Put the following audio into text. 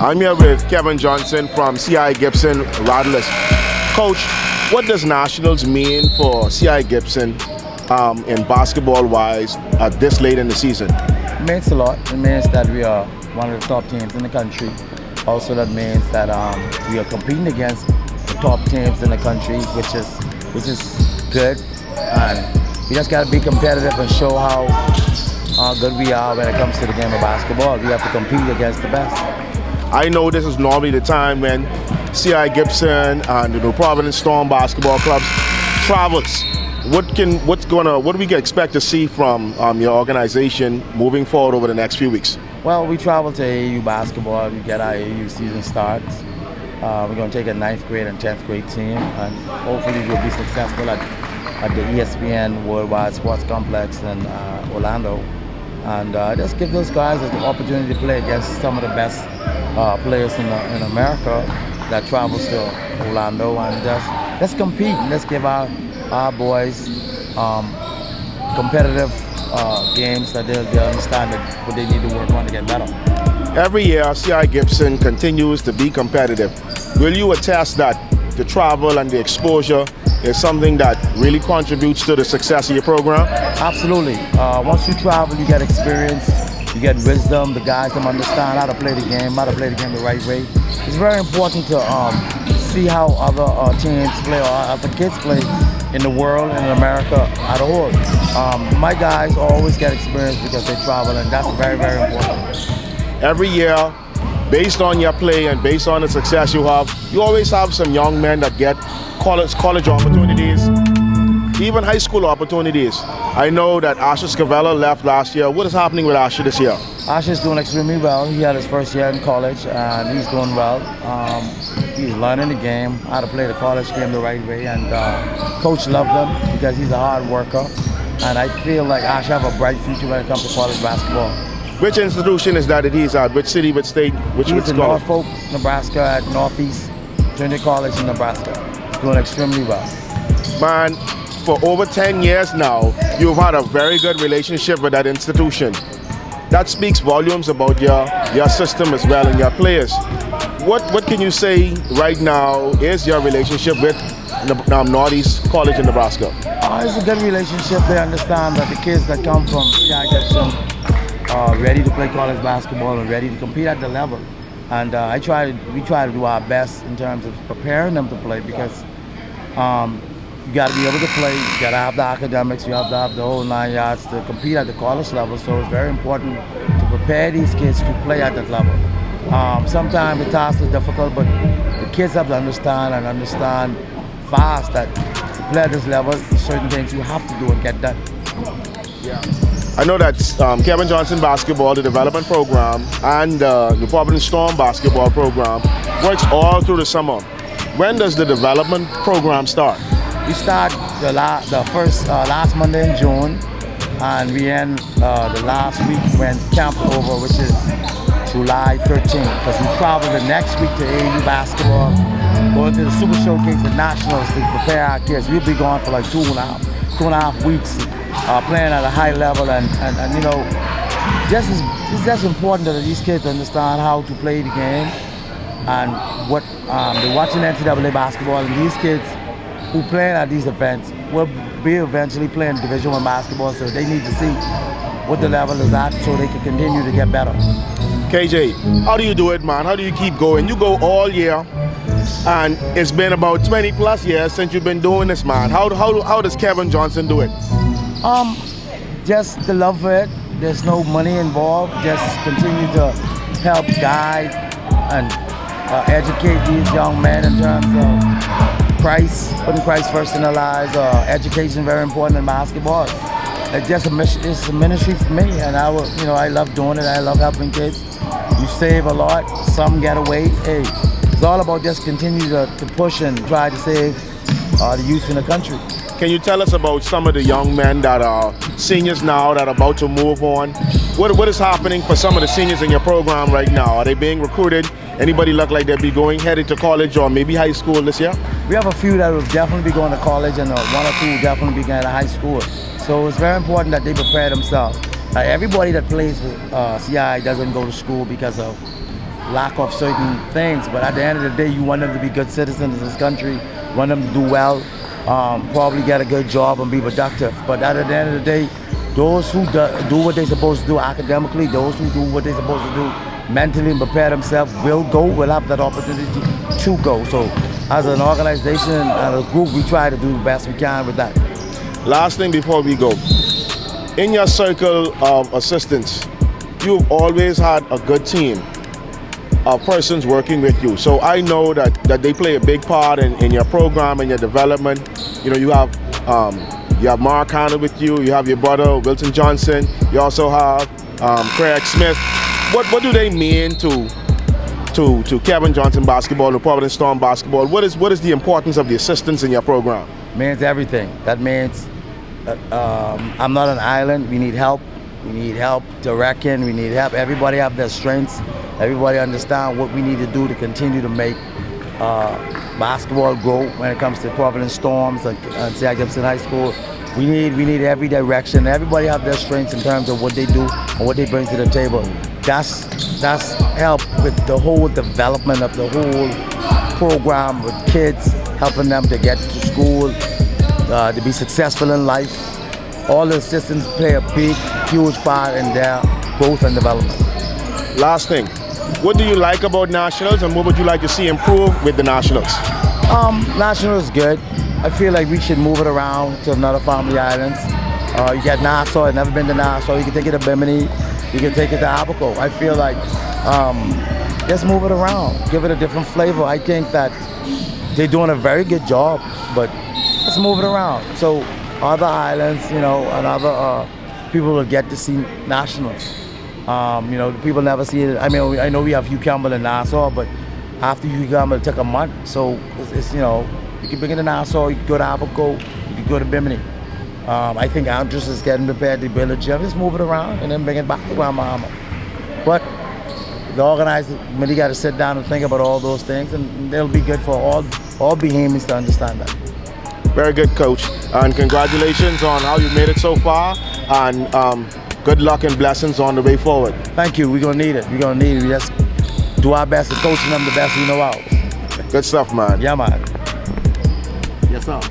I'm here with Kevin Johnson from CI Gibson Rattlers. Coach, what does nationals mean for CI Gibson in basketball-wise this late in the season? It means a lot. It means that we are one of the top teams in the country. Also, that means that we are competing against the top teams in the country, which is good. And we just got to be competitive and show how good we are when it comes to the game of basketball. We have to compete against the best. I know this is normally the time when CI Gibson and the New Providence Storm basketball clubs travels. What do we expect to see from your organization moving forward over the next few weeks? Well, we travel to AAU basketball. We get our AAU season starts. We're going to take a 9th grade and 10th grade team, and hopefully we'll be successful at the ESPN Worldwide Sports Complex in Orlando. And just give those guys the opportunity to play against some of the best players in America that travels to Orlando, and let's compete and let's give our boys competitive games that they'll understand what they need to work on to get better. Every year, CI Gibson continues to be competitive. Will you attest that the travel and the exposure is something that really contributes to the success of your program? Absolutely. Once you travel, you get experience, you get wisdom. The guys them understand how to play the game the right way. It's very important to see how other teams play or other kids play in the world and in America at all. My guys always get experience because they travel, and that's very, very important. Every year, based on your play and based on the success you have, you always have some young men that get college opportunities, even high school opportunities. I know that Asher Scavella left last year. What is happening with Asher this year? Asher's doing extremely well. He had his first year in college and he's doing well. He's learning the game, how to play the college game the right way, and coach loved him because he's a hard worker. And I feel like Asher have a bright future when it comes to college basketball. Which institution is that he's at? Which city, which state, which He's in college? Norfolk, Nebraska at Northeast Junior College in Nebraska. He's doing extremely well. Man, for over 10 years now, you've had a very good relationship with that institution. That speaks volumes about your system as well and your players. What can you say right now is your relationship with Northeast College in Nebraska? It's a good relationship. They understand that the kids that come from CI Gibson are ready to play college basketball and ready to compete at the level. And we try to do our best in terms of preparing them to play, because you got to be able to play, you got to have the academics, you have to have the whole 9 yards to compete at the college level. So it's very important to prepare these kids to play at that level. Sometimes the task is difficult, but the kids have to understand fast that to play at this level, certain things you have to do and get done. Yeah. I know that Kevin Johnson basketball, the development program, and the Providence Storm basketball program works all through the summer. When does the development program start? We start last Monday in June, and we end the last week when camp over, which is July 13th, because we travel the next week to AAU basketball, going to the Super Showcase, the Nationals, to prepare our kids. We'll be gone for like two and a half weeks, playing at a high level, and you know, it's just important that these kids understand how to play the game, and what they're watching NCAA basketball, and these kids who play at these events will be eventually playing Division I basketball, so they need to see what the level is at so they can continue to get better. KJ, how do you do it, man? How do you keep going? You go all year, and it's been about 20 plus years since you've been doing this, man. How does Kevin Johnson do it? Just the love for it. There's no money involved. Just continue to help guide and educate these young men in terms of putting Christ first in their lives. Education very important in basketball. It's just it's a ministry for me, and I love doing it. I love helping kids. You save a lot. Some get away. Hey, it's all about just continue to push and try to save the youth in the country. Can you tell us about some of the young men that are seniors now that are about to move on? What is happening for some of the seniors in your program right now? Are they being recruited? Anybody look like they'll be headed to college or maybe high school this year? We have a few that will definitely be going to college, and one or two will definitely be going to high school. So it's very important that they prepare themselves. Everybody that plays with CI doesn't go to school because of lack of certain things. But at the end of the day, you want them to be good citizens of this country, you want them to do well, probably get a good job and be productive. But at the end of the day, those who do what they're supposed to do academically, those who do what they're supposed to do mentally and prepare themselves will have that opportunity to go. So as an organization and a group, we try to do the best we can with that. Last thing before we go. In your circle of assistants, you've always had a good team of persons working with you. So I know that they play a big part in your program and your development. You know, you have Mark Hanna with you, you have your brother Wilton Johnson, you also have Craig Smith. What do they mean to Kevin Johnson basketball, to Providence Storm basketball? What is the importance of the assistants in your program? Means everything. That means I'm not an island. We need help. We need help to reckon. We need help. Everybody have their strengths. Everybody understand what we need to do to continue to make basketball grow when it comes to Providence Storms and say Gibson High School. We need every direction. Everybody have their strengths in terms of what they do and what they bring to the table. That's help with the whole development of the whole program with kids, helping them to get to school, to be successful in life. All the assistants play a big, huge part in their growth and development. Last thing, what do you like about Nationals and what would you like to see improve with the Nationals? Nationals is good. I feel like we should move it around to another family islands. You got Nassau, I've never been to Nassau. You can take it to Bimini, you can take it to Abaco. I feel like just move it around, give it a different flavor. I think that they're doing a very good job, but let's move it around. So other islands, you know, and other people will get to see Nationals. You know, people never see it. I mean, I know we have Hugh Campbell in Nassau, but after Hugh Campbell, it took a month. So it's you know, you can bring it to Nassau, you can go to Abaco, you can go to Bimini. I think Anton is getting prepared to build a gym. Just move it around and then bring it back to Grand Bahama. But the organizers really got to sit down and think about all those things, and it'll be good for all Bahamians to understand that. Very good, Coach, and congratulations on how you made it so far, and good luck and blessings on the way forward. Thank you. We're gonna need it. We're gonna need it. We just do our best at coaching them the best we know how. Good stuff, man. Yeah, man. Yes, sir.